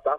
10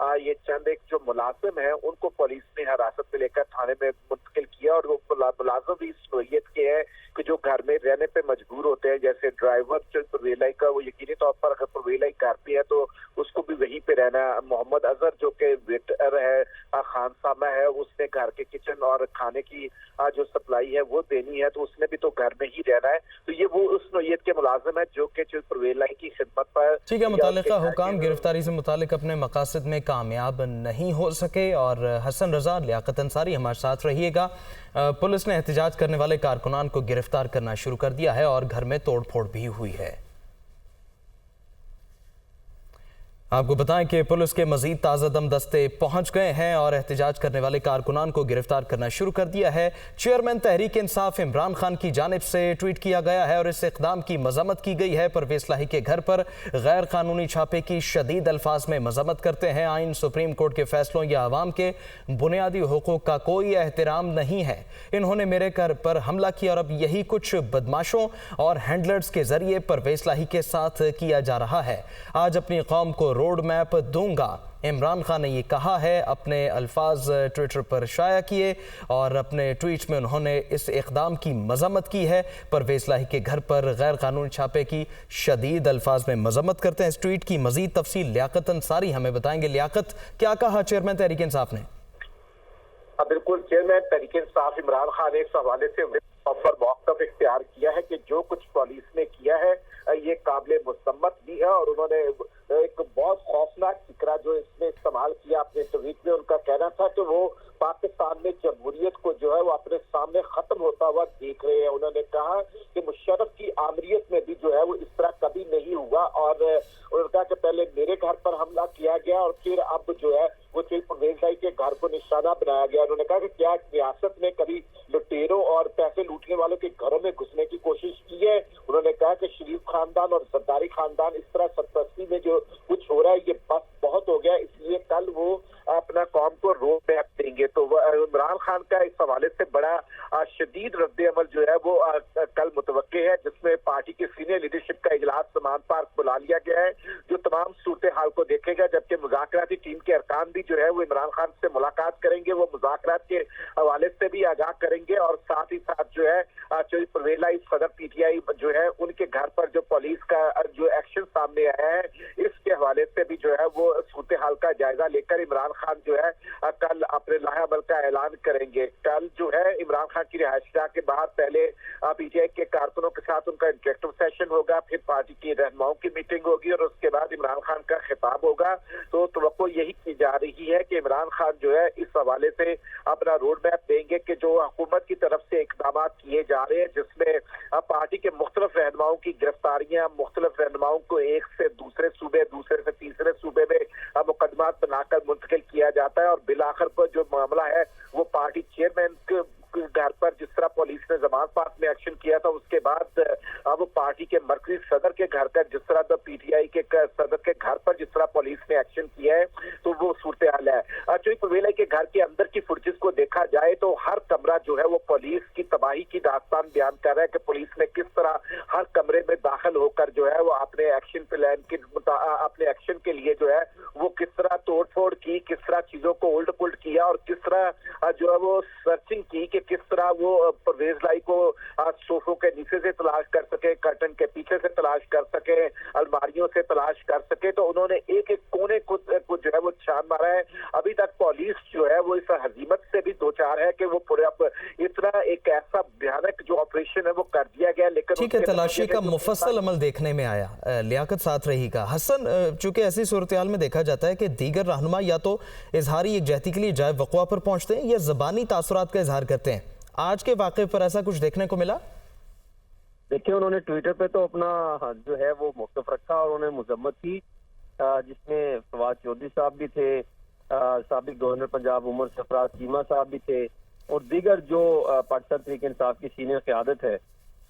یہ چند ایک جو ملازم ہیں ان کو پولیس نے حراست میں لے کر تھانے میں منتقل کیا، اور وہ ملازم بھی اس نوعیت کے ہیں کہ جو گھر میں رہنے پہ مجبور ہوتے ہیں، جیسے ڈرائیور جو پرویز کا، وہ یقینی طور پر اگر پرویز گھر پہ ہے تو اس کو بھی وہیں پہ رہنا ہے۔ محمد اظہر جو کہ ویٹر ہے، خان سامہ ہے، اس نے گھر کے کچن اور کھانے کی جو سپلائی ہے وہ دینی ہے، تو اس نے بھی تو گھر میں ہی رہنا ہے۔ تو یہ وہ اس نوعیت کے ملازم ہے جو کہ پرویز کی خدمت پر ٹھیک ہے، متعلقہ حکام گرفتاری سے متعلق اپنے مقاصد میں کامیاب نہیں ہو سکے۔ اور حسن رضا، لیاقت انصاری ہمارے ساتھ رہیے گا۔ پولیس نے احتجاج کرنے والے کارکنان کو گرفتار کرنا شروع کر دیا ہے اور گھر میں توڑ پھوڑ بھی ہوئی ہے۔ آپ کو بتائیں کہ پولیس کے مزید تازہ دم دستے پہنچ گئے ہیں اور احتجاج کرنے والے کارکنان کو گرفتار کرنا شروع کر دیا ہے۔ چیئرمین تحریک انصاف عمران خان کی جانب سے ٹویٹ کیا گیا ہے اور اس اقدام کی مذمت کی گئی ہے۔ پرویز لاہی کے گھر پر غیر قانونی چھاپے کی شدید الفاظ میں مذمت کرتے ہیں۔ آئین، سپریم کورٹ کے فیصلوں یا عوام کے بنیادی حقوق کا کوئی احترام نہیں ہے۔ انہوں نے میرے گھر پر حملہ کیا اور اب یہی کچھ بدماشوں اور ہینڈلرز کے ذریعے پرویز لاہی کے ساتھ کیا جا رہا ہے۔ آج اپنی قوم کو روڈ میپ دوں گا، عمران خان نے یہ کہا ہے۔ اپنے الفاظ ٹویٹر پر شائع کیے اور اپنے ٹویٹ میں انہوں نے اس اقدام کی مذمت کی ہے۔ پرویز لاہی کے گھر پر غیر قانونی چھاپے کی شدید الفاظ میں مذمت کرتے ہیں۔ اس ٹویٹ کی مزید تفصیل لیاقت انصاری ہمیں بتائیں گے۔ لیاقت، کیا کہا چیئرمین تحریک انصاف نے؟ بالکل، چیئرمین تحریک انصاف عمران خان نے اس حوالے سے پر موقف اختیار کیا ہے کہ جو کچھ پولیس نے کیا ہے یہ قابل مذمت بھی ہے، اور انہوں نے ایک بہت خوفناک فکرہ جو اس نے استعمال کیا اپنے ٹویٹ میں۔ ان کا کہنا تھا کہ وہ پاکستان میں جمہوریت کو جو ہے وہ اپنے سامنے ختم ہوتا ہوا دیکھ رہے ہیں۔ انہوں نے کہا کہ مشرف کی آمریت میں بھی جو ہے وہ اس طرح کبھی نہیں ہوا، اور انہوں نے کہا کہ پہلے میرے گھر پر حملہ کیا گیا اور پھر اب جو ہے وہ پرویز لاہی کے گھر کو نشانہ بنایا گیا۔ انہوں نے کہا کہ کیا ریاست نے کبھی لٹیروں اور پیسے لوٹنے والوں کے گھروں میں گھسنے کی کوشش کی ہے؟ انہوں نے کہا کہ شریف خاندان اور زرداری خاندان اس طرح سرپرستی میں جو کچھ ہو رہا ہے یہ بس بہت ہو گیا، اس لیے کل وہ اپنا قوم کو روڈ میپ دیں گے۔ تو عمران خان کا اس حوالے سے بڑا شدید رد عمل جو ہے وہ کل متوقع ہے، جس میں پارٹی کی سینئر لیڈرشپ کا اجلاس سمان پارک بلا لیا گیا ہے جو تمام صورتحال کو دیکھے گا، جبکہ مذاکراتی ٹیم کے ارکان بھی جو ہے وہ عمران خان سے ملاقات کریں گے۔ وہ مذاکرات کے حوالے سے بھی آگاہ کریں گے اور ساتھ ہی ساتھ جو ہے پرویز لاہی صدر پی ٹی آئی جو ہے ان کے گھر پر جو پولیس کا جو ایکشن سامنے آیا ہے اس کے حوالے سے بھی جو ہے وہ صورتحال کا جائزہ لے کر عمران خان جو ہے کل اپنے لاہے عمل کا اعلان کریں گے۔ کل جو ہے عمران خان کی رہائش گاہ کے باہر پہلے پی ٹی آئی کے کارکنوں کے ساتھ ان کا انٹریکٹیو سیشن ہوگا، پھر پارٹی کی رہنماؤں کی میٹنگ ہوگی اور اس کے بعد عمران خان کا خطاب ہوگا۔ تو توقع یہی کی جا رہی ہے کہ عمران خان جو ہے اس حوالے سے اپنا روڈ میپ دیں گے کہ جو حکومت کی طرف سے اقدامات کیے جا رہے ہیں، جس میں پارٹی کے مختلف رہنماؤں کی گرفتاریاں، مختلف رہنماؤں کو ایک سے دوسرے صوبے، دوسرے سے تیسرے صوبے میں مقدمات بنا کر منتقل کیا جاتا ہے، اور بالآخر پر جو معاملہ ہے وہ پارٹی چیئرمین گھر پر جس طرح پولیس نے زمان پارک میں ایکشن کیا تھا، اس کے بعد اب پارٹی کے مرکزی صدر کے گھر کا جس طرح پی ٹی آئی کے صدر کے گھر پر جس طرح پولیس نے ایکشن کیا ہے تو وہ صورتحال ہے۔ چونکہ پرویز لاہی کے گھر کے اندر کی فوٹیج کو دیکھا جائے تو ہر کمرہ جو ہے وہ پولیس کی تباہی کی داستان بیان کر رہا ہے کہ پولیس نے کس طرح ہر کمرے میں داخل ہو کر جو ہے وہ اپنے ایکشن پلان کے اپنے ایکشن کے لیے جو ہے وہ کس طرح توڑ پھوڑ کی، کس طرح چیزوں کو الٹ پلٹ کیا اور کس طرح جو ہے وہ سرچنگ کی کہ کس طرح وہ پرویز لاہی کو صوفوں کے نیچے سے تلاش کر سکے، کرٹن کے پیچھے سے تلاش کر سکے، الماریوں سے تلاش کر سکے۔ تو انہوں نے ایک ایک کونے کو جو ہے وہ چھان مارا ہے۔ ابھی تک پولیس جو ہے وہ اس ہزیمت سے بھی دوچار ہے کہ وہ پورے اتنا ایک ایسا بھیانک جو آپریشن ہے وہ کر دیا گیا، لیکن ٹھیک ہے، تلاشی کا مفصل عمل دیکھنے میں آیا۔ لیاقت ساتھ رہی گا۔ حسن، چونکہ ایسی صورتحال میں دیکھا جاتا ہے کہ دیگر رہنما یا تو اظہاری یکجہتی کے لیے جائے وقوع پر پہنچتے ہیں یا زبانی تاثرات کا اظہار کرتے ہیں۔ آج کے واقعے پر ایسا کچھ دیکھنے کو ملا؟ دیکھیں، انہوں نے ٹویٹر پہ تو اپنا جو ہے وہ موقف رکھا اور انہوں نے مذمت کی، جس میں فواد چودھری صاحب بھی تھے، سابق گورنر پنجاب عمر سرفراز چیمہ صاحب بھی تھے، اور دیگر جو پاکستان تحریک انصاف کی سینئر قیادت ہے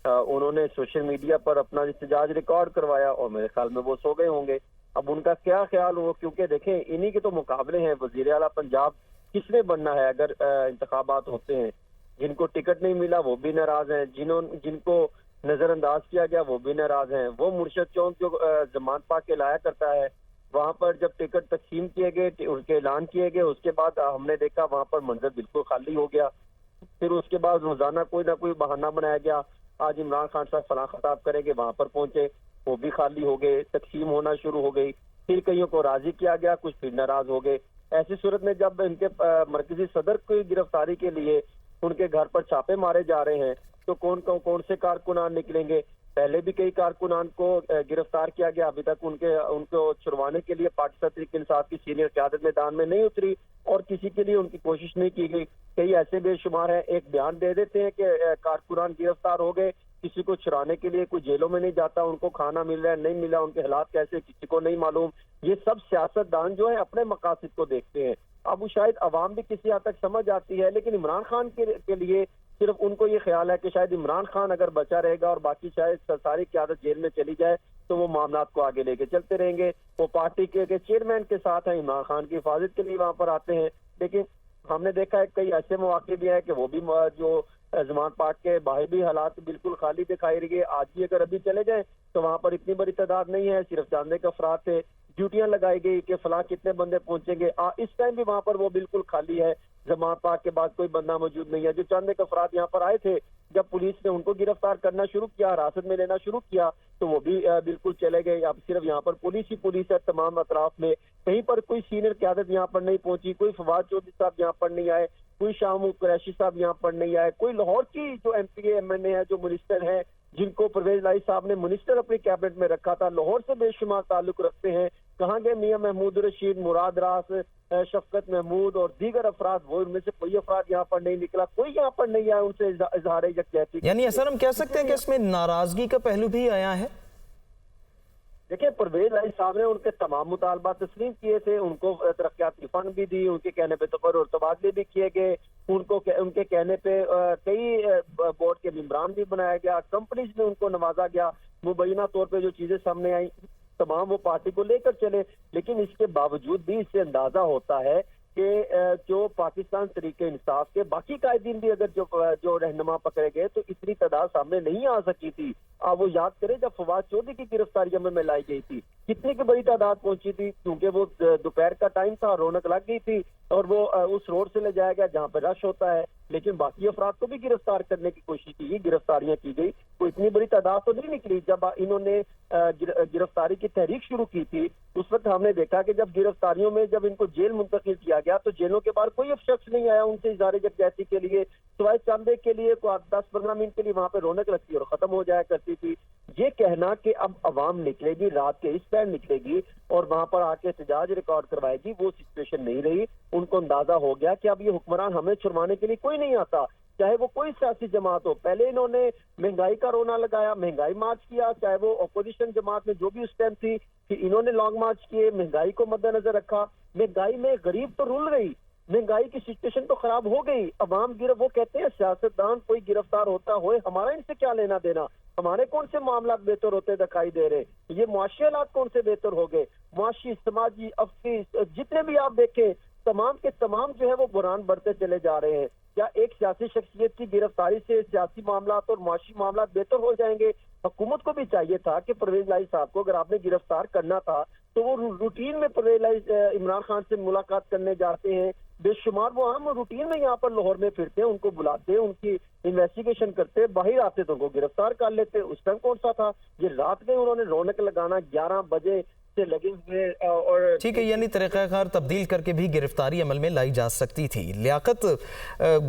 انہوں نے سوشل میڈیا پر اپنا احتجاج ریکارڈ کروایا اور میرے خیال میں وہ سو گئے ہوں گے۔ اب ان کا کیا خیال ہو، کیونکہ دیکھیں انہی کے تو مقابلے ہیں۔ وزیر اعلیٰ پنجاب کس نے بننا ہے اگر انتخابات ہوتے ہیں؟ جن کو ٹکٹ نہیں ملا وہ بھی ناراض ہیں، جن کو نظر انداز کیا گیا وہ بھی ناراض ہیں۔ وہ مرشد چونک جو زمان پاک کے لایا کرتا ہے وہاں پر جب ٹکٹ تقسیم کیے گئے، ان کے اعلان کیے گئے، اس کے بعد ہم نے دیکھا وہاں پر منظر بالکل خالی ہو گیا۔ پھر اس کے بعد روزانہ کوئی نہ کوئی بہانہ بنایا گیا، آج عمران خان صاحب فلاں خطاب کریں گے، وہاں پر پہنچے، وہ بھی خالی ہو گئے، تقسیم ہونا شروع ہو گئی۔ پھر کئیوں کو راضی کیا گیا، کچھ پھر ناراض ہو گئے۔ ایسی صورت میں جب ان کے مرکزی صدر کی گرفتاری کے لیے ان کے گھر پر چھاپے مارے جا رہے ہیں تو کون سے کارکنان نکلیں گے؟ پہلے بھی کئی کارکنان کو گرفتار کیا گیا، ابھی تک ان کو چھڑوانے کے لیے پاکستان تحریک انصاف کی سینئر قیادت میدان میں نہیں اتری اور کسی کے لیے ان کی کوشش نہیں کی گئی۔ کئی ایسے بے شمار ہیں، ایک بیان دے دیتے ہیں کہ کارکنان گرفتار ہو گئے، کسی کو چھڑانے کے لیے کوئی جیلوں میں نہیں جاتا، ان کو کھانا مل رہا ہے نہیں ملا، ان کے حالات کیسے کسی کو نہیں معلوم۔ یہ سب سیاست دان جو ہے اپنے مقاصد کو دیکھتے ہیں۔ اب وہ شاید عوام بھی کسی حد تک سمجھ آتی ہے، لیکن عمران خان کے لیے صرف ان کو یہ خیال ہے کہ شاید عمران خان اگر بچا رہے گا اور باقی شاید ساری قیادت جیل میں چلی جائے تو وہ معاملات کو آگے لے کے چلتے رہیں گے۔ وہ پارٹی کے چیئرمین کے ساتھ ہیں، عمران خان کی حفاظت کے لیے وہاں پر آتے ہیں، لیکن ہم نے دیکھا ہے کئی ایسے مواقع بھی ہیں کہ وہ بھی جو زمان پاک کے باہر بھی حالات بالکل خالی دکھائی رہی ہے۔ آج بھی اگر ابھی چلے جائیں تو وہاں پر اتنی بڑی تعداد نہیں ہے، صرف جاننے کے افراد تھے، ڈیوٹیاں لگائی گئی کہ فلاں کتنے بندے پہنچیں گے۔ اس ٹائم بھی وہاں پر وہ بالکل خالی ہے، زمان پاک کے بعد کوئی بندہ موجود نہیں ہے۔ جو چند ایک افراد یہاں پر آئے تھے، جب پولیس نے ان کو گرفتار کرنا شروع کیا، حراست میں لینا شروع کیا تو وہ بھی بالکل چلے گئے۔ اب صرف یہاں پر پولیس ہی پولیس ہے تمام اطراف میں، کہیں پر کوئی سینئر قیادت یہاں پر نہیں پہنچی، کوئی فواد چودھری صاحب یہاں پر نہیں آئے، کوئی شاہ محمود قریشی صاحب یہاں پر نہیں آئے، کوئی لاہور کی جو M P A M N A ہے، جو منسٹر ہیں، جن کو پرویز لائی صاحب نے منسٹر اپنی کیبنٹ میں رکھا تھا، لاہور سے بے شمار تعلق رکھتے ہیں، کہاں گئے؟ میاں محمود رشید، مراد راس، شفقت محمود اور دیگر افراد، وہ ان میں سے کوئی افراد یہاں پر نہیں نکلا، کوئی یہاں پر نہیں آیا ان سے اظہار یکجہتی۔ یعنی اصل ہم کہہ سکتے ہیں کہ اس میں ناراضگی کا پہلو بھی آیا ہے؟ دیکھیں، پرویز لائی صاحب نے ان کے تمام مطالبات تسلیم کیے تھے، ان کو ترقیاتی فنڈ بھی دی، ان کے کہنے پہ تقرر تبادلے بھی کیے گئے، ان کے کہنے پہ کئی بورڈ کے ممبران بھی بنایا گیا، کمپنیز میں ان کو نوازا گیا، مبینہ طور پہ جو چیزیں سامنے آئیں تمام وہ پارٹی کو لے کر چلے۔ لیکن اس کے باوجود بھی اس سے اندازہ ہوتا ہے کہ جو پاکستان تحریک انصاف کے باقی قائدین بھی اگر جو رہنما پکڑے گئے تو اتنی تعداد سامنے نہیں آ سکی تھی۔ آپ وہ یاد کریں جب فواد چودھری کی گرفتاری میں لائی گئی تھی کتنی کی بڑی تعداد پہنچی تھی، کیونکہ وہ دوپہر کا ٹائم تھا، رونق لگ گئی تھی اور وہ اس روڈ سے لے جایا گیا جہاں پہ رش ہوتا ہے، لیکن باقی افراد کو بھی گرفتار کرنے کی کوشش کی گئی، گرفتاریاں کی گئی، کوئی اتنی بڑی تعداد تو نہیں نکلی۔ جب انہوں نے گرفتاری کی تحریک شروع کی تھی اس وقت ہم نے دیکھا کہ جب گرفتاریوں میں جب ان کو جیل منتقل کیا گیا تو جیلوں کے باہر کوئی شخص نہیں آیا ان سے اظہار یکجہتی کے لیے، سوائے چند ایک کے لیے 10-15 منٹ کے لیے وہاں پہ رونق لگتی اور ختم ہو جایا کرتی تھی۔ یہ کہنا کہ اب عوام نکلے گی، رات کے اس ٹائم نکلے گی اور وہاں پر آ کے احتجاج ریکارڈ کروائے گی، وہ سچویشن نہیں رہی۔ ان کو اندازہ ہو گیا کہ اب یہ حکمران ہمیں چھڑوانے کے لیے کوئی نہیں آتا، چاہے وہ کوئی سیاسی جماعت ہو۔ پہلے انہوں نے مہنگائی کا رونا لگایا، مہنگائی مارچ کیا، چاہے وہ اپوزیشن جماعت میں جو بھی اس ٹائم تھی کہ انہوں نے لانگ مارچ کیے، مہنگائی کو مد نظر رکھا۔ مہنگائی میں غریب تو رول گئی، مہنگائی کی سچویشن تو خراب ہو گئی، عوام وہ کہتے ہیں سیاستدان کوئی گرفتار ہوتا ہوئے ہمارا ان سے کیا لینا دینا، ہمارے کون سے معاملات بہتر ہوتے دکھائی دے رہے، یہ معاشی حالات کون سے بہتر ہو گئے، معاشی، سماجی، افقی، جتنے بھی آپ دیکھیں تمام کے تمام جو ہے وہ بحران بڑھتے چلے جا رہے ہیں۔ کیا ایک سیاسی شخصیت کی گرفتاری سے سیاسی معاملات اور معاشی معاملات بہتر ہو جائیں گے؟ حکومت کو بھی چاہیے تھا کہ پرویز لائی صاحب کو اگر آپ نے گرفتار کرنا تھا تو وہ روٹین میں پرویز لائی عمران خان سے ملاقات کرنے جاتے ہیں، بے شمار وہ ہم روٹین میں یہاں پر لاہور میں پھرتے ہیں، ان کو بلاتے ہیں، ان کی انویسٹیگیشن کرتے، باہر آتے تو ان کو گرفتار کر لیتے۔ اس ٹائم کون سا تھا؟ یہ رات میں انہوں نے رونق لگانا 11 بجے سے لگے ہوئے اور ٹھیک ہے، یعنی طریقہ کار تبدیل کر کے بھی گرفتاری عمل میں لائی جا سکتی تھی۔ لیاقت،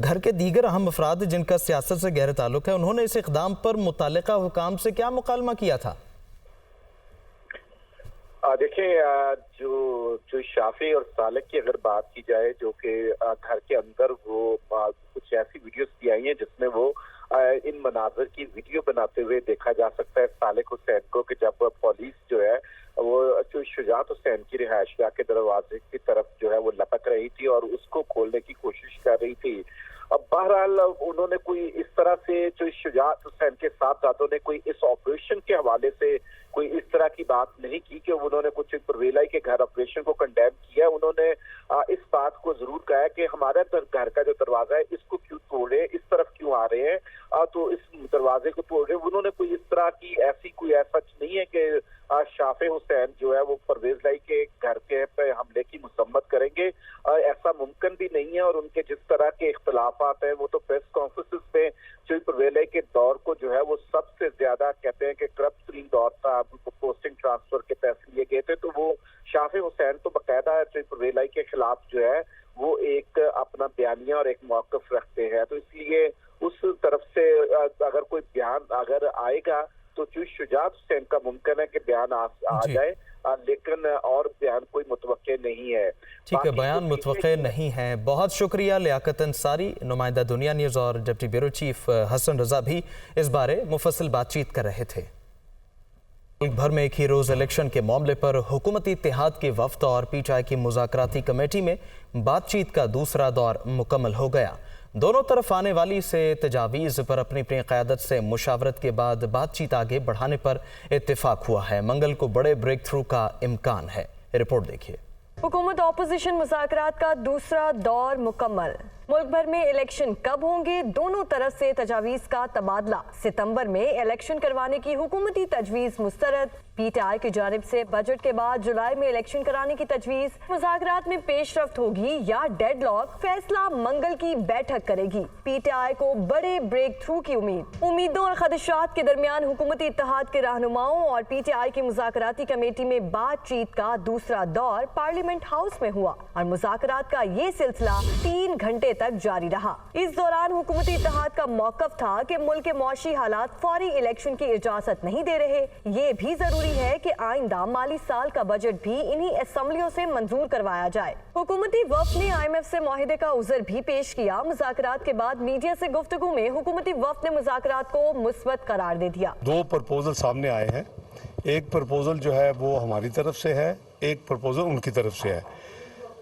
گھر کے دیگر اہم افراد جن کا سیاست سے گہرا تعلق ہے، انہوں نے اس اقدام پر متعلقہ حکام سے کیا مکالمہ کیا تھا؟ دیکھیں، جو شافی اور صالح کی اگر بات کی جائے، جو کہ گھر کے اندر وہ کچھ ایسی ویڈیوز بھی آئی ہیں جس میں وہ ان مناظر کی ویڈیو بناتے ہوئے دیکھا جا سکتا ہے صالح حسین کو، کہ جب پولیس جو ہے وہ جو شجاعت حسین کی رہائش گاہ کے دروازے کی طرف جو ہے وہ لپک رہی تھی اور اس کو کھولنے کی کوشش کر رہی تھی۔ اب بہرحال انہوں نے کوئی اس طرح سے جو شجاعت حسین کے ساتھیوں نے کوئی اس آپریشن کے حوالے سے کوئی اس طرح کی بات نہیں کی کہ انہوں نے کچھ پرویز کے گھر آپریشن کو کنڈیم کیا۔ انہوں نے اس بات کو ضرور کہا ہے کہ ہمارا گھر کا جو دروازہ ہے اس کو کیوں توڑے، اس طرف کیوں آ رہے ہیں، تو اس دروازے کو توڑ رہے۔ انہوں نے کوئی اس طرح کی ایسی کوئی ایسا نہیں ہے کہ شافع حسین جو ہے وہ پرویز لائی کے گھر کے پہ حملے کی مذمت کریں گے، ایسا ممکن بھی نہیں ہے، اور ان کے جس طرح کے اختلافات ہیں وہ تو پریس کانفرنس میں جو پرویز لائی کے دور کو جو ہے وہ سب سے زیادہ کہتے ہیں کہ کرپٹ ترین دور تھا، پوسٹنگ ٹرانسفر کے پیسے لیے گئے تھے، تو وہ شافع حسین تو باقاعدہ پرویز لائی کے خلاف جو ہے وہ ایک اپنا بیانیہ اور ایک موقف رکھتے ہیں، تو اس لیے اس طرف سے اگر کوئی بیان اگر آئے گا تو جو شجاعت حسین کا ممکن ہے کہ بیان آ جائے، لیکن اور بیان کوئی متوقع نہیں ہے۔ ٹھیک ہے، بیان متوقع نہیں ہے۔ بہت شکریہ لیاقت انصاری، نمائندہ دنیا نیوز، اور ڈپٹی بیورو چیف حسن رضا بھی اس بارے مفصل بات چیت کر رہے تھے۔ ملک بھر میں ایک ہی روز الیکشن کے معاملے پر حکومتی اتحاد کے وفد اور پی ٹی آئی کی مذاکراتی کمیٹی میں بات چیت کا دوسرا دور مکمل ہو گیا۔ دونوں طرف آنے والی سے تجاویز پر اپنی قیادت سے مشاورت کے بعد بات چیت آگے بڑھانے پر اتفاق ہوا ہے۔ منگل کو بڑے بریک تھرو کا امکان ہے۔ رپورٹ دیکھیے۔ حکومت اپوزیشن مذاکرات کا دوسرا دور مکمل۔ ملک بھر میں الیکشن کب ہوں گے؟ دونوں طرف سے تجاویز کا تبادلہ۔ ستمبر میں الیکشن کروانے کی حکومتی تجویز مسترد۔ پی ٹی آئی کی جانب سے بجٹ کے بعد جولائی میں الیکشن کرانے کی تجویز۔ مذاکرات میں پیش رفت ہوگی یا ڈیڈ لاک؟ فیصلہ منگل کی بیٹھک کرے گی۔ پی ٹی آئی کو بڑے بریک تھرو کی امیدوں اور خدشات کے درمیان حکومتی اتحاد کے رہنماؤں اور پی ٹی آئی کی مذاکراتی کمیٹی میں بات چیت کا دوسرا دور پارلیمنٹ ہاؤس میں ہوا، اور مذاکرات کا یہ سلسلہ 3 گھنٹے تک جاری رہا۔ اس دوران حکومتی اتحاد کا موقف تھا کہ ملک کے معاشی حالات فوری الیکشن کی اجازت نہیں دے رہے۔ یہ بھی ضروری ہے کہ آئندہ مالی سال کا بجٹ بھی انہی اسمبلیوں سے منظور کروایا جائے۔ حکومتی وفد نے آئی ایم ایف سے معاہدے کا عذر بھی پیش کیا۔ مذاکرات کے بعد میڈیا سے گفتگو میں حکومتی وفد نے مذاکرات کو مثبت قرار دے دیا۔ 2 پرپوزل سامنے آئے ہیں، ایک پرپوزل جو ہے وہ ہماری طرف سے ہے، ایک پرپوزل ان کی طرف سے ہے۔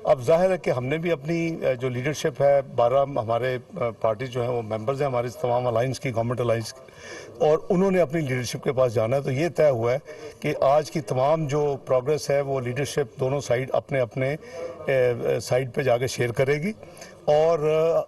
اب ظاہر ہے کہ ہم نے بھی اپنی جو لیڈرشپ ہے، 12 ہمارے پارٹی جو ہیں وہ ممبرز ہیں ہماری تمام الائنس کی، گورنمنٹ الائنس کی، اور انہوں نے اپنی لیڈرشپ کے پاس جانا ہے۔ تو یہ طے ہوا ہے کہ آج کی تمام جو پروگریس ہے وہ لیڈرشپ دونوں سائیڈ اپنے اپنے سائیڈ پہ جا کے شیئر کرے گی، اور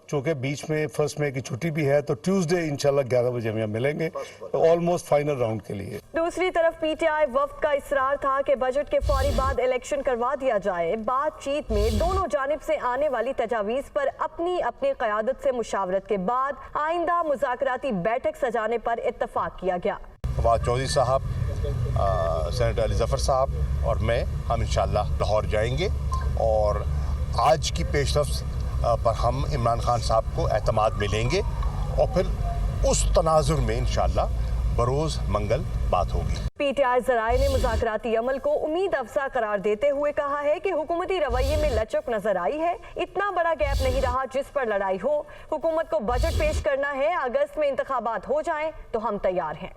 چونکہ بیچ میں فرسٹ مئی کی چھٹی بھی ہے تو ٹیوزڈے انشاءاللہ 11 بجے ہم یہاں ملیں گے آلموسٹ فائنل راؤنڈ کے لیے۔ دوسری طرف پی ٹی آئی وفد کا اصرار تھا کہ بجٹ کے فوری بعد الیکشن کروا دیا جائے۔ بات چیت میں دونوں جانب سے آنے والی تجاویز پر اپنی قیادت سے مشاورت کے بعد آئندہ مذاکراتی بیٹھک سجانے پر اتفاق کیا گیا۔ فواد چودھری صاحب، سینیٹر علی ظفر صاحب اور میں، ہم انشاءاللہ لاہور جائیں گے، اور آج کی پیش رفت پر ہم عمران خان صاحب کو اعتماد میں لیں گے، اور پھر اس تناظر میں انشاءاللہ بروز منگل بات ہوگی۔ پی ٹی آئی ذرائع نے مذاکراتی عمل کو امید افزا قرار دیتے ہوئے کہا ہے کہ حکومتی رویے میں لچک نظر آئی ہے، اتنا بڑا گیپ نہیں رہا جس پر لڑائی ہو۔ حکومت کو بجٹ پیش کرنا ہے، اگست میں انتخابات ہو جائیں تو ہم تیار ہیں۔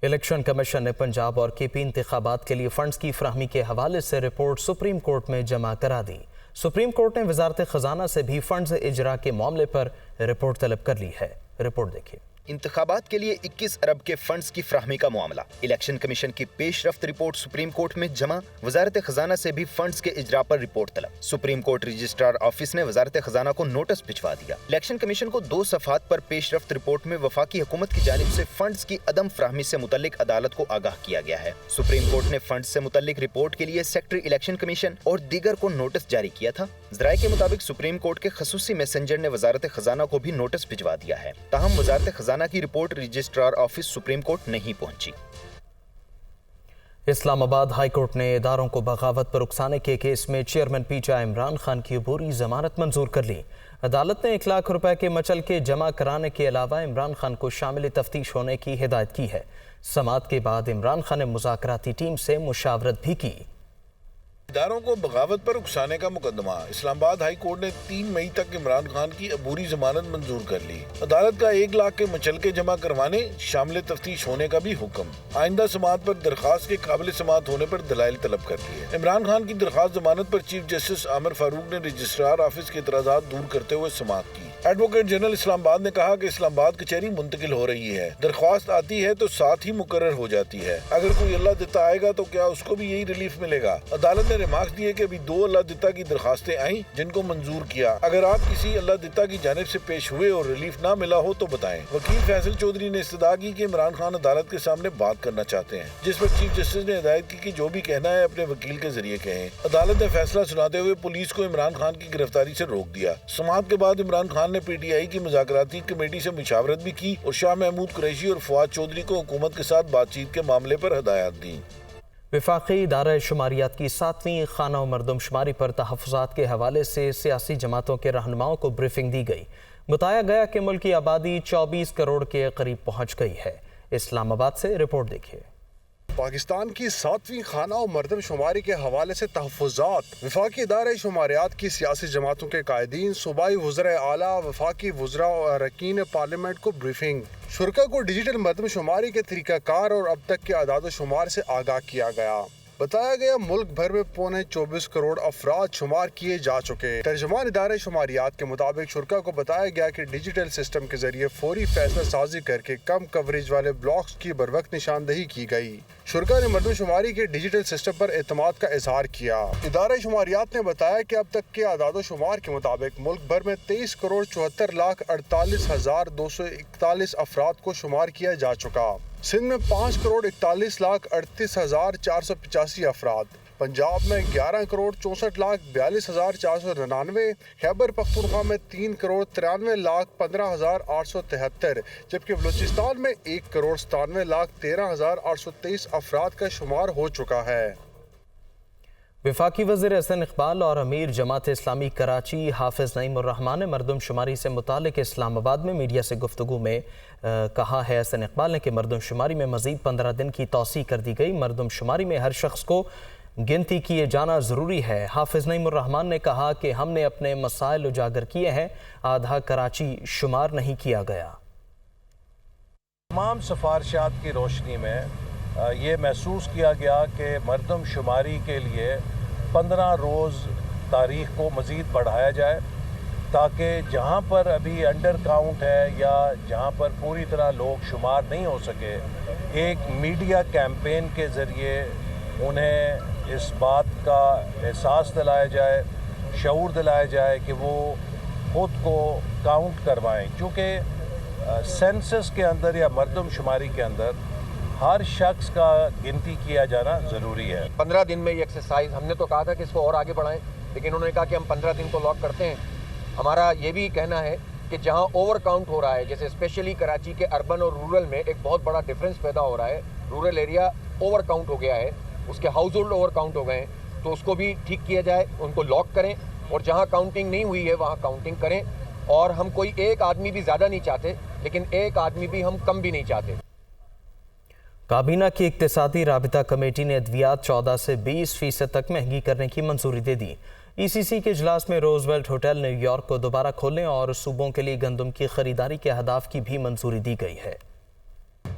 الیکشن کمیشن نے پنجاب اور کے پی انتخابات کے لیے فنڈز کی فراہمی کے حوالے سے رپورٹ سپریم کورٹ میں جمع کرا دی۔ سپریم کورٹ نے وزارت خزانہ سے بھی فنڈز اجرا کے معاملے پر رپورٹ طلب کر لی ہے۔ رپورٹ دیکھیے۔ انتخابات کے لیے 21 ارب کے فنڈز کی فراہمی کا معاملہ۔ الیکشن کمیشن کی پیش رفت رپورٹ سپریم کورٹ میں جمع، وزارت خزانہ سے بھی فنڈز کے اجرا پر رپورٹ طلب۔ سپریم کورٹ رجسٹرار آفس نے وزارت خزانہ کو نوٹس بھجوا دیا۔ الیکشن کمیشن کو 2 صفحات پر پیش رفت رپورٹ میں وفاقی حکومت کی جانب سے فنڈز کی عدم فراہمی سے متعلق عدالت کو آگاہ کیا گیا ہے۔ سپریم کورٹ نے فنڈز سے متعلق رپورٹ کے لیے سیکرٹری الیکشن کمیشن اور دیگر کو نوٹس جاری کیا تھا۔ ذرائع کے مطابق سپریم کورٹ کے خصوصی میسنجر نے وزارت خزانہ کو بھی نوٹس بھجوا دیا ہے، تاہم وزارت خزانہ کی report registrar office supreme court نہیں پہنچی۔ اسلام آباد ہائی کورٹ نے اداروں کو بغاوت پر اکسانے کے کیس میں chairman P T I Imran Khan کی عبوری ضمانت منظور کر لی۔ عدالت نے 1 لاکھ روپے کے مچلکے جمع کرانے کے علاوہ عمران خان کو شامل تفتیش ہونے کی ہدایت کی ہے۔ سماعت کے بعد عمران خان نے مذاکراتی ٹیم سے مشاورت بھی کی۔ اداروں کو بغاوت پر اکسانے کا مقدمہ، اسلام آباد ہائی کورٹ نے 3 مئی تک عمران خان کی عبوری ضمانت منظور کر لی۔ عدالت کا 1 لاکھ کے مچلکے جمع کروانے، شامل تفتیش ہونے کا بھی حکم۔ آئندہ سماعت پر درخواست کے قابل سماعت ہونے پر دلائل طلب کر لیے۔ عمران خان کی درخواست ضمانت پر چیف جسٹس عامر فاروق نے رجسٹرار آفس کے اعتراضات دور کرتے ہوئے سماعت کی۔ ایڈوکیٹ جنرل اسلام آباد نے کہا کہ اسلام آباد کچہری منتقل ہو رہی ہے، درخواست آتی ہے تو ساتھ ہی مقرر ہو جاتی ہے، اگر کوئی اللہ دتا آئے گا تو کیا اس کو بھی یہی ریلیف ملے گا؟ عدالت نے ریمارک دیے کہ ابھی 2 اللہ دتا کی درخواستیں آئیں جن کو منظور کیا، اگر آپ کسی اللہ دتا کی جانب سے پیش ہوئے اور ریلیف نہ ملا ہو تو بتائیں۔ وکیل فیصل چودھری نے استدعا کی کہ عمران خان عدالت کے سامنے بات کرنا چاہتے ہیں، جس پر چیف جسٹس نے ہدایت کی کہ جو بھی کہنا ہے اپنے وکیل کے ذریعے کہیں۔ عدالت نے فیصلہ سناتے ہوئے پولیس کو عمران خان کی گرفتاری سے روک دیا۔ سماعت کے بعد عمران خان نے پی ٹی آئی کی مذاکراتی کمیٹی سے مشاورت بھی کی اور شاہ محمود قریشی اور فواد چودھری کو حکومت کے ساتھ بات چیت کے معاملے پر ہدایات دی۔ وفاقی ادارہ شماریات کی 7ویں خانہ و مردم شماری پر تحفظات کے حوالے سے سیاسی جماعتوں کے رہنماؤں کو بریفنگ دی گئی۔ بتایا گیا کہ ملک کی آبادی 24 کروڑ کے قریب پہنچ گئی ہے۔ اسلام آباد سے رپورٹ دیکھیے۔ پاکستان کی 7ویں خانہ و مردم شماری کے حوالے سے تحفظات، وفاقی ادارہ شماریات کی سیاسی جماعتوں کے قائدین، صوبائی وزرائے اعلیٰ، وفاقی وزراء اور اراکین پارلیمنٹ کو بریفنگ، شرکا کو ڈیجیٹل مردم شماری کے طریقہ کار اور اب تک کے اعداد و شمار سے آگاہ کیا گیا۔ بتایا گیا ملک بھر میں 24 کروڑ افراد شمار کیے جا چکے۔ ترجمان ادارہ شماریات کے مطابق شرکا کو بتایا گیا کہ ڈیجیٹل سسٹم کے ذریعے فوری فیصلہ سازی کر کے کم کوریج والے بلاکس کی بروقت نشاندہی کی گئی۔ شرکا نے مردم شماری کے ڈیجیٹل سسٹم پر اعتماد کا اظہار کیا۔ ادارہ شماریات نے بتایا کہ اب تک کے اعداد و شمار کے مطابق ملک بھر میں 23 کروڑ 74 لاکھ 48 ہزار 241 افراد کو شمار کیا جا چکا۔ سندھ میں 5 کروڑ 41 لاکھ 38 ہزار 485 افراد، پنجاب میں 11 کروڑ 64 لاکھ 42 ہزار 499، خیبر پختونخوا میں 3 کروڑ 93 لاکھ 15 ہزار 873، جبکہ بلوچستان میں 1 کروڑ 97 لاکھ 13 ہزار 823 افراد کا شمار ہو چکا ہے۔ وفاقی وزیر احسن اقبال اور امیر جماعت اسلامی کراچی حافظ نعیم الرحمن نے مردم شماری سے متعلق اسلام آباد میں میڈیا سے گفتگو میں کہا ہے احسن اقبال نے کہ مردم شماری میں مزید 15 دن کی توسیع کر دی گئی۔ مردم شماری میں ہر شخص کو گنتی کیے جانا ضروری ہے۔ حافظ نعیم الرحمن نے کہا کہ ہم نے اپنے مسائل اجاگر کیے ہیں، آدھا کراچی شمار نہیں کیا گیا۔ تمام سفارشات کی روشنی میں یہ محسوس کیا گیا کہ مردم شماری کے لیے 15 روز تاریخ کو مزید بڑھایا جائے، تاکہ جہاں پر ابھی انڈر کاؤنٹ ہے یا جہاں پر پوری طرح لوگ شمار نہیں ہو سکے، ایک میڈیا کیمپین کے ذریعے انہیں اس بات کا احساس دلایا جائے، شعور دلایا جائے کہ وہ خود کو کاؤنٹ کروائیں، کیونکہ سینسس کے اندر یا مردم شماری کے اندر ہر شخص کا گنتی کیا جانا ضروری ہے۔ 15 دن میں یہ ایکسرسائز ہم نے تو کہا تھا کہ اس کو اور آگے بڑھائیں، لیکن انہوں نے کہا کہ ہم 15 دن کو لاک کرتے ہیں۔ ہمارا یہ بھی کہنا ہے کہ جہاں اوور کاؤنٹ ہو رہا ہے، جیسے اسپیشلی کراچی کے اربن اور رورل میں ایک بہت بڑا ڈفرینس پیدا ہو رہا ہے، رورل ایریا اوور کاؤنٹ ہو گیا ہے، اس کے ہاؤس ہولڈ اوور کاؤنٹ ہو گئے ہیں، تو اس کو بھی ٹھیک کیا جائے، ان کو لاک کریں، اور جہاں کاؤنٹنگ نہیں ہوئی ہے وہاں کاؤنٹنگ کریں۔ اور ہم کوئی ایک آدمی بھی زیادہ نہیں چاہتے، لیکن ایک آدمی بھی ہم کم بھی نہیں چاہتے۔ کابینہ کی اقتصادی رابطہ کمیٹی نے ادویات 14 سے 20% تک مہنگی کرنے کی منظوری دے دی۔ ای سی سی کے اجلاس میں روز ویلٹ ہوٹل نیو یارک کو دوبارہ کھولنے اور صوبوں کے لیے گندم کی خریداری کے اہداف کی بھی منظوری دی گئی ہے۔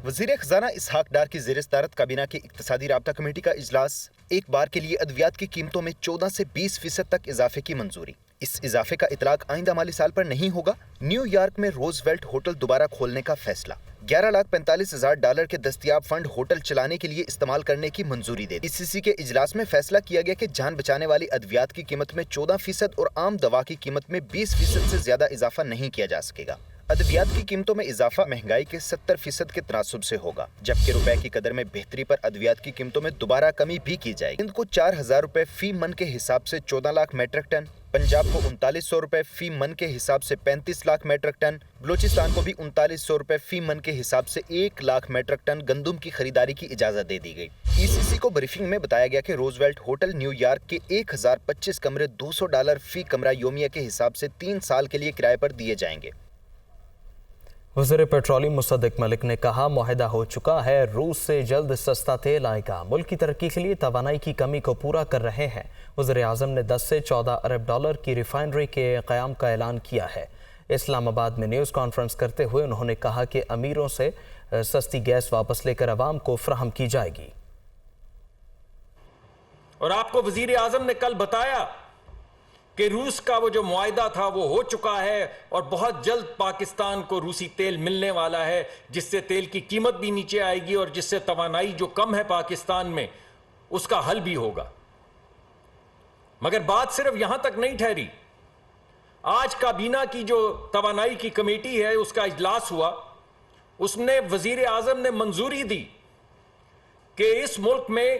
وزیر خزانہ اسحاق ڈار کی زیر صدارت کابینہ کی اقتصادی رابطہ کمیٹی کا اجلاس، ایک بار کے لیے ادویات کی قیمتوں میں 14 سے 20% تک اضافے کی منظوری۔ اس اضافے کا اطلاق آئندہ مالی سال پر نہیں ہوگا۔ نیو یارک میں روز ویلٹ ہوٹل دوبارہ کھولنے کا فیصلہ، $11,45,000 کے دستیاب فنڈ ہوٹل چلانے کے لیے استعمال کرنے کی منظوری دے دی۔ ای سی سی کے اجلاس میں فیصلہ کیا گیا کہ جان بچانے والی ادویات کی قیمت میں 14% اور عام دوا کی قیمت میں 20% سے زیادہ اضافہ نہیں کیا جا سکے گا۔ ادویات کی قیمتوں میں اضافہ مہنگائی کے 70% کے تناسب سے ہوگا، جبکہ روپے کی قدر میں بہتری پر ادویات کی قیمتوں میں دوبارہ کمی بھی کی جائے گی۔ سندھ کو 4,000 روپے فی من کے حساب سے 14 لاکھ میٹرک ٹن، پنجاب کو 3900 روپے فی من کے حساب سے 35 لاکھ میٹرک ٹن، بلوچستان کو بھی 3900 روپے فی من کے حساب سے 1 لاکھ میٹرک ٹن گندم کی خریداری کی اجازت دے دی گئی۔ ای سی سی کو بریفنگ میں بتایا گیا کہ روز ویلٹ ہوٹل نیو یارک کے 1025 کمرے $200 فی کمرہ یومیہ کے حساب سے 3 سال کے لیے کرائے پر دیے جائیں گے۔ وزیر پیٹرولیم مصدق ملک نے کہا معاہدہ ہو چکا ہے، روس سے جلد سستا تیل آئے گا، ملک کی ترقی کے لیے توانائی کی کمی کو پورا کر رہے ہیں۔ وزیر اعظم نے 10 سے 14 ارب ڈالر کی ریفائنری کے قیام کا اعلان کیا ہے۔ اسلام آباد میں نیوز کانفرنس کرتے ہوئے انہوں نے کہا کہ امیروں سے سستی گیس واپس لے کر عوام کو فراہم کی جائے گی۔ اور آپ کو وزیر اعظم نے کل بتایا کہ روس کا وہ جو معاہدہ تھا وہ ہو چکا ہے اور بہت جلد پاکستان کو روسی تیل ملنے والا ہے، جس سے تیل کی قیمت بھی نیچے آئے گی اور جس سے توانائی جو کم ہے پاکستان میں اس کا حل بھی ہوگا۔ مگر بات صرف یہاں تک نہیں ٹھہری۔ آج کابینہ کی جو توانائی کی کمیٹی ہے اس کا اجلاس ہوا، اس میں وزیر اعظم نے منظوری دی کہ اس ملک میں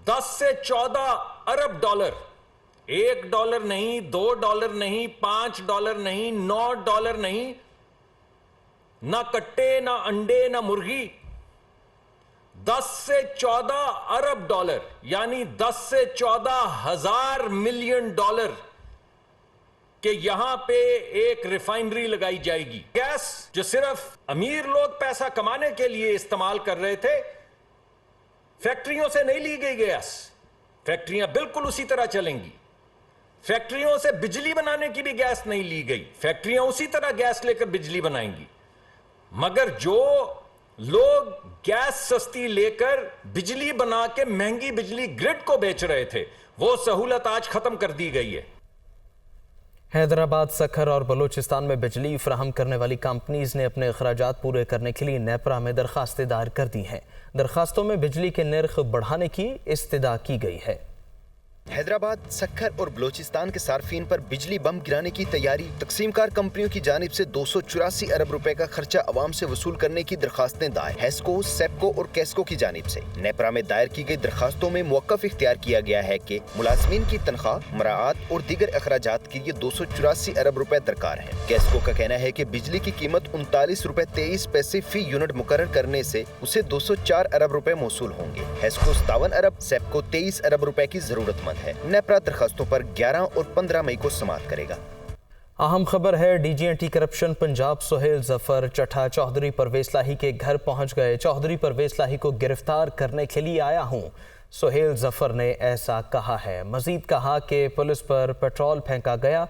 10 سے 14 ارب ڈالر، $1 نہیں، $2 نہیں، $5 نہیں، $9 نہیں، نہ کٹے نہ انڈے نہ مرغی، 10 سے 14 ارب ڈالر یعنی 10 سے 14,000 ملین ڈالر کہ یہاں پہ ایک ریفائنری لگائی جائے گی۔ گیس جو صرف امیر لوگ پیسہ کمانے کے لیے استعمال کر رہے تھے، فیکٹریوں سے نہیں لی گئی گیس، فیکٹریاں بالکل اسی طرح چلیں گی۔ فیکٹریوں سے بجلی بنانے کی بھی گیس نہیں لی گئی، فیکٹریاں اسی طرح گیس لے کر بجلی بنائیں گی۔ مگر جو لوگ گیس سستی لے کر بجلی بنا کے مہنگی بجلی گرڈ کو بیچ رہے تھے، وہ سہولت آج ختم کر دی گئی ہے۔ حیدرآباد، سکھر اور بلوچستان میں بجلی فراہم کرنے والی کمپنیز نے اپنے اخراجات پورے کرنے کے لیے نیپرا میں درخواستیں دائر کر دی ہیں۔ درخواستوں میں بجلی کے نرخ بڑھانے کی استدعا کی گئی ہے۔ حیدرآباد، سکھر اور بلوچستان کے صارفین پر بجلی بم گرانے کی تیاری، تقسیم کار کمپنیوں کی جانب سے 284 ارب روپے کا خرچہ عوام سے وصول کرنے کی درخواستیں دائر، ہیسکو، سیپکو اور کیسکو کی جانب سے۔ نیپرا میں دائر کی گئی درخواستوں میں موقف اختیار کیا گیا ہے کہ ملازمین کی تنخواہ، مراعات اور دیگر اخراجات کے لیے 284 ارب روپے درکار ہیں۔ کیسکو کا کہنا ہے کہ بجلی کی قیمت 39 روپے 23 پیسے فی یونٹ مقرر کرنے سے اسے 204 ارب روپے موصول ہوں گے۔ ہیسکو 57 ارب، سیپکو 23 ارب روپے کی ضرورت مند ہے۔ نیپرا درخواستوں پر 11 اور 15 مئی کو سماعت کرے گا۔ اہم خبر ہے، D G anti corruption Punjab Sohail Zafar Chattha Chaudhry Pervaiz Elahi کے گھر پہنچ گئے۔ چودھری پرویز لاہی کو گرفتار کرنے کے لیے آیا ہوں، سہیل ظفر نے ایسا کہا ہے۔ مزید کہا کہ پولیس پر پیٹرول پھینکا گیا،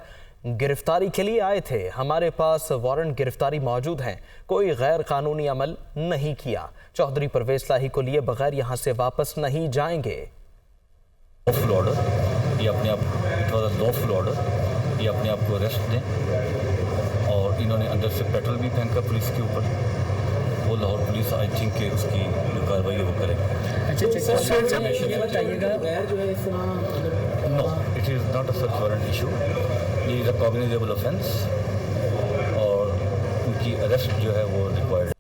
گرفتاری کے لیے آئے تھے، ہمارے پاس وارنٹ گرفتاری موجود ہیں، کوئی غیر قانونی عمل نہیں کیا۔ چودھری پرویز لاہی کو لیے بغیر یہاں سے واپس نہیں جائیں گے۔ لافل آرڈر، یہ اپنے آپ لافل آرڈر، یہ اپنے آپ کو اریسٹ دیں، اور انہوں نے اندر سے پیٹرول بھی پھینکا پولیس کے اوپر۔ وہ لاہور پولیس آئی تھنک کہ اس کی جو کارروائی ہے وہ کرے گی۔ No, it is not a search warrant issue, یہ از اے کاگنیزیبل آفینس اور ان کی اریسٹ جو ہے وہ ریکوائرڈ۔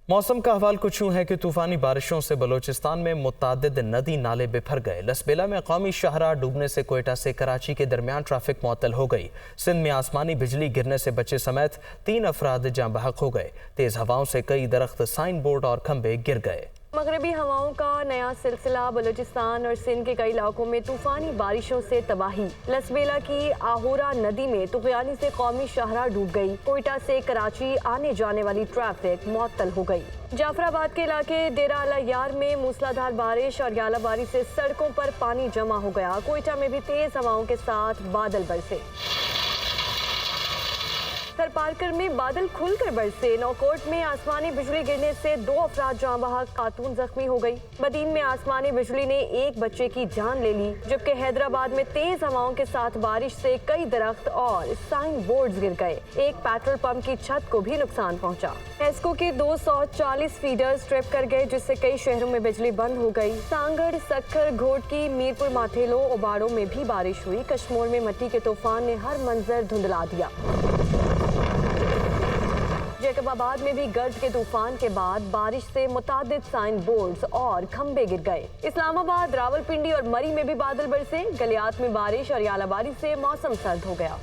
موسم کا حوال کچھ یوں ہے کہ طوفانی بارشوں سے بلوچستان میں متعدد ندی نالے بپھر گئے۔ لسبیلا میں قومی شاہراہ ڈوبنے سے کوئٹہ سے کراچی کے درمیان ٹریفک معطل ہو گئی۔ سندھ میں آسمانی بجلی گرنے سے بچے سمیت 3 افراد جاں بحق ہو گئے۔ تیز ہواؤں سے کئی درخت، سائن بورڈ اور کھمبے گر گئے۔ مغربی ہواؤں کا نیا سلسلہ، بلوچستان اور سندھ کے کئی علاقوں میں طوفانی بارشوں سے تباہی۔ لسبیلا کی آہورا ندی میں طغیانی سے قومی شاہراہ ڈوب گئی۔ کوئٹہ سے کراچی آنے جانے والی ٹریفک معطل ہو گئی۔ جعفر آباد کے علاقے ڈیرہ الیار میں موسلادھار بارش اور غالہ باری سے سڑکوں پر پانی جمع ہو گیا۔ کوئٹہ میں بھی تیز ہواؤں کے ساتھ بادل برسے۔ تھرپارکر میں بادل کھل کر برسے۔ نوکوٹ میں آسمانی بجلی گرنے سے 2 افراد جاں بحق، خاتون زخمی ہو گئی۔ بدین میں آسمانی بجلی نے ایک بچے کی جان لے لی، جبکہ حیدرآباد میں تیز ہواؤں کے ساتھ بارش سے کئی درخت اور سائن بورڈز گر گئے۔ ایک پیٹرول پمپ کی چھت کو بھی نقصان پہنچا۔ ہیسکو کے 240 فیڈرز ٹرپ کر گئے، جس سے کئی شہروں میں بجلی بند ہو گئی۔ سانگڑ، سکھر، گھوٹکی، میرپور ماتھیلو، اوباڑوں میں بھی بارش ہوئی۔ کشمور میں مٹی کے طوفان نے ہر منظر دھندلا دیا۔ جیکب آباد میں بھی گرج کے طوفان کے بعد بارش سے متعدد سائن بورڈز اور کھمبے گر گئے۔ اسلام آباد، راولپنڈی اور مری میں بھی بادل برسے۔ گلیات میں بارش اور غالہ باری سے موسم سرد ہو گیا۔